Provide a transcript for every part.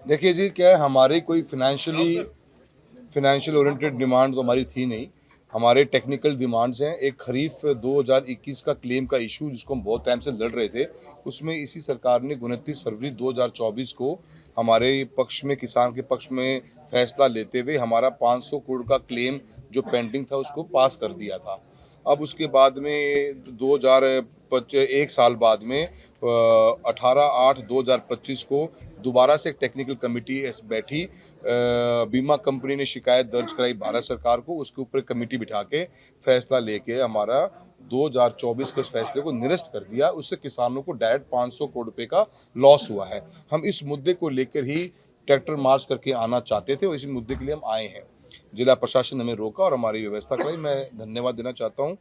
देखिए जी, क्या है, हमारी कोई फाइनेंशियल ओरिएंटेड डिमांड तो हमारी थी नहीं। हमारे टेक्निकल डिमांड्स हैं। एक खरीफ 2021 का क्लेम का इशू जिसको हम बहुत टाइम से लड़ रहे थे, उसमें इसी सरकार ने 29 फरवरी 2024 को हमारे पक्ष में, किसान के पक्ष में फैसला लेते हुए हमारा 500 करोड़ का क्लेम जो पेंडिंग था उसको पास कर दिया था। अब उसके बाद में 1 साल बाद में 18/8/2025 को दोबारा से एक टेक्निकल कमेटी बैठी। बीमा कंपनी ने शिकायत दर्ज कराई भारत सरकार को, उसके ऊपर कमेटी बिठा के फैसला लेके हमारा 2024 के उस फैसले को निरस्त कर दिया। उससे किसानों को डायरेक्ट 500 करोड़ रुपए का लॉस हुआ है। हम इस मुद्दे को लेकर ही ट्रैक्टर मार्च करके आना चाहते थे और इसी मुद्दे के लिए हम आए हैं। जिला प्रशासन ने हमें रोका और हमारी व्यवस्था कराई। मैं धन्यवाद देना चाहता हूं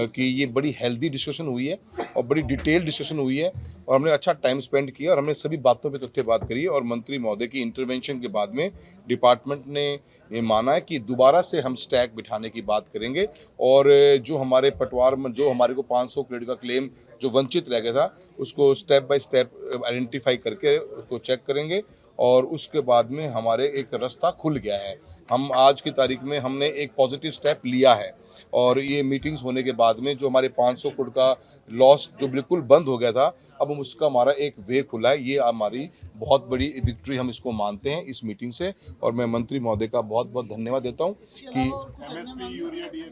कि ये बड़ी हेल्दी डिस्कशन हुई है और बड़ी डिटेल डिस्कशन हुई है और हमने अच्छा टाइम स्पेंड किया और हमने सभी बातों पे तथ्य बात करी है। और मंत्री महोदय की इंटरवेंशन के बाद में डिपार्टमेंट ने ये माना है कि दोबारा से हम स्टैक बिठाने की बात करेंगे और जो हमारे पटवार में जो हमारे को 500 करोड़ का क्लेम जो वंचित रह गया था उसको स्टेप बाय स्टेप आइडेंटिफाई करके उसको चेक करेंगे और उसके बाद में हमारे एक रास्ता खुल गया है। हम आज की तारीख में हमने एक पॉजिटिव स्टेप लिया है और ये मीटिंग्स होने के बाद में जो हमारे 500 करोड़ का लॉस जो बिल्कुल बंद हो गया था, अब हम उसका हमारा एक वे खुला है। ये हमारी बहुत बड़ी विक्ट्री हम इसको मानते हैं इस मीटिंग से और मैं मंत्री महोदय का बहुत बहुत धन्यवाद देता हूँ कि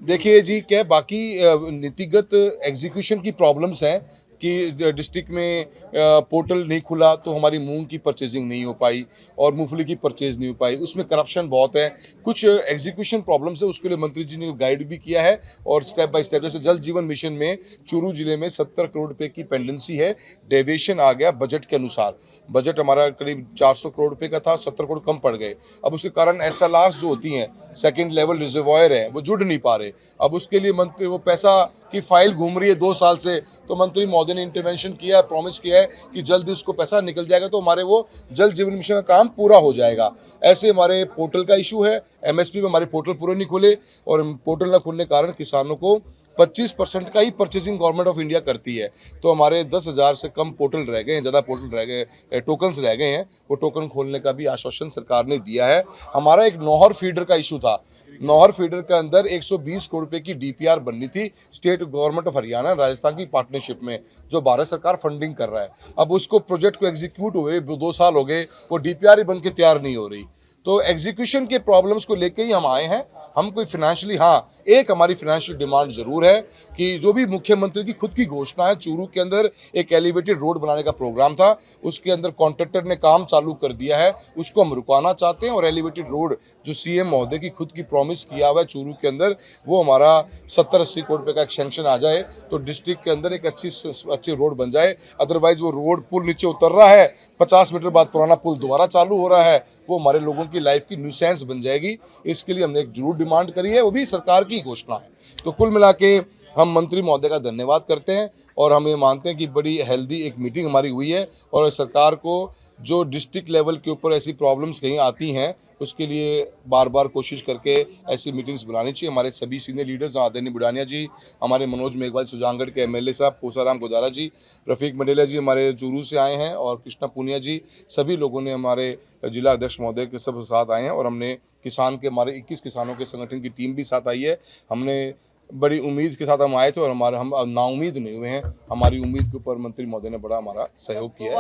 देखिए जी, क्या बाकी नीतिगत एग्जीक्यूशन की प्रॉब्लम्स हैं कि डिस्ट्रिक्ट में पोर्टल नहीं खुला तो हमारी मूंग की परचेजिंग नहीं हो पाई और मूंगफली की परचेज नहीं हो पाई। उसमें करप्शन बहुत है, कुछ एग्जीक्यूशन प्रॉब्लम्स है, उसके लिए मंत्री जी ने गाइड भी किया है और स्टेप बाय स्टेप जैसे जल जीवन मिशन में चूरू जिले में 70 करोड़ रुपए की पेंडेंसी है। डेविएशन आ गया बजट के अनुसार। बजट हमारा करीब 400 करोड़ रुपए का था, 70 करोड़ कम पड़ गए। अब उसके कारण SLRs जो होती हैं, सेकेंड लेवल रिजर्वायर है, वो जुड़ नहीं पा रहे। अब उसके लिए मंत्री वो पैसा की फाइल घूम रही है 2 साल से, तो मंत्री महोदय ने इंटरवेंशन किया है, प्रॉमिस किया है कि जल्दी उसको पैसा निकल जाएगा तो हमारे वो जल जीवन मिशन का काम पूरा हो जाएगा। ऐसे हमारे पोर्टल का इशू है, MSP में हमारे पोर्टल पूरे नहीं खुले और पोर्टल न खुलने के कारण किसानों को 25% का ही परचेजिंग गवर्नमेंट ऑफ इंडिया करती है। तो हमारे 10,000 से कम पोर्टल रह गए हैं, ज़्यादा पोर्टल रह गए, टोकन्स रह गए हैं। वो टोकन खोलने का भी आश्वासन सरकार ने दिया है। हमारा एक नौहर फीडर का इशू था। नौहर फीडर के अंदर 120 करोड़ रुपए की DPR बननी थी state government of Haryana Rajasthan की पार्टनरशिप में, जो भारत सरकार फंडिंग कर रहा है। अब उसको प्रोजेक्ट को एग्जीक्यूट हुए 2 साल हो गए, वो DPR ही बन के तैयार नहीं हो रही। तो एग्जीक्यूशन के प्रॉब्लम्स को लेके ही हम आए हैं। हम कोई फाइनेंशियली, हाँ, एक हमारी फाइनेंशियल डिमांड जरूर है कि जो भी मुख्यमंत्री की खुद की घोषणा है, चूरू के अंदर एक एलिवेटेड रोड बनाने का प्रोग्राम था, उसके अंदर कॉन्ट्रैक्टर ने काम चालू कर दिया है, उसको हम रुकाना चाहते हैं और एलिवेटेड रोड जो CM महोदय की खुद की प्रॉमिस किया हुआ है चूरू के अंदर, वो हमारा 70-80 करोड़ रुपए का एक सैंक्शन आ जाए तो डिस्ट्रिक्ट के अंदर एक अच्छी रोड बन जाए। अदरवाइज वो रोड पुल नीचे उतर रहा है, 50 मीटर बाद पुराना पुल दोबारा चालू हो रहा है, वो हमारे लोगों की लाइफ की न्यूसेंस बन जाएगी। इसके लिए हमने एक जरूर डिमांड करी है, वो भी सरकार की घोषणा है। तो कुल मिला के हम मंत्री महोदय का धन्यवाद करते हैं और हम ये मानते हैं कि बड़ी हेल्दी एक मीटिंग हमारी हुई है और सरकार को जो डिस्ट्रिक्ट लेवल के ऊपर ऐसी प्रॉब्लम्स कहीं आती हैं उसके लिए बार बार कोशिश करके ऐसी मीटिंग्स बुलानी चाहिए। हमारे सभी सीनियर लीडर्स, आदरणीय बुढ़ानिया जी, हमारे मनोज मेघवाल सुजानगढ़ के MLA साहब, कोसाराम गोदारा जी, रफीक मंडेलिया जी हमारे चूरू से आए हैं और कृष्णा पूनिया जी, सभी लोगों ने हमारे जिला अध्यक्ष महोदय के सब साथ आए हैं और हमने किसान के हमारे 21 किसानों के संगठन की टीम भी साथ आई है। हमने बड़ी उम्मीद के साथ हम आए थे और हम नाउम्मीद नहीं हुए हैं। हमारी उम्मीद के ऊपर मंत्री महोदय ने बड़ा हमारा सहयोग किया है।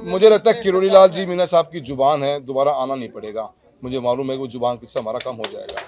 मुझे लगता है किरोड़ी लाल जी मीना साहब की जुबान है, दोबारा आना नहीं पड़ेगा। मुझे मालूम है कि वो जुबान किससे हमारा काम हो जाएगा।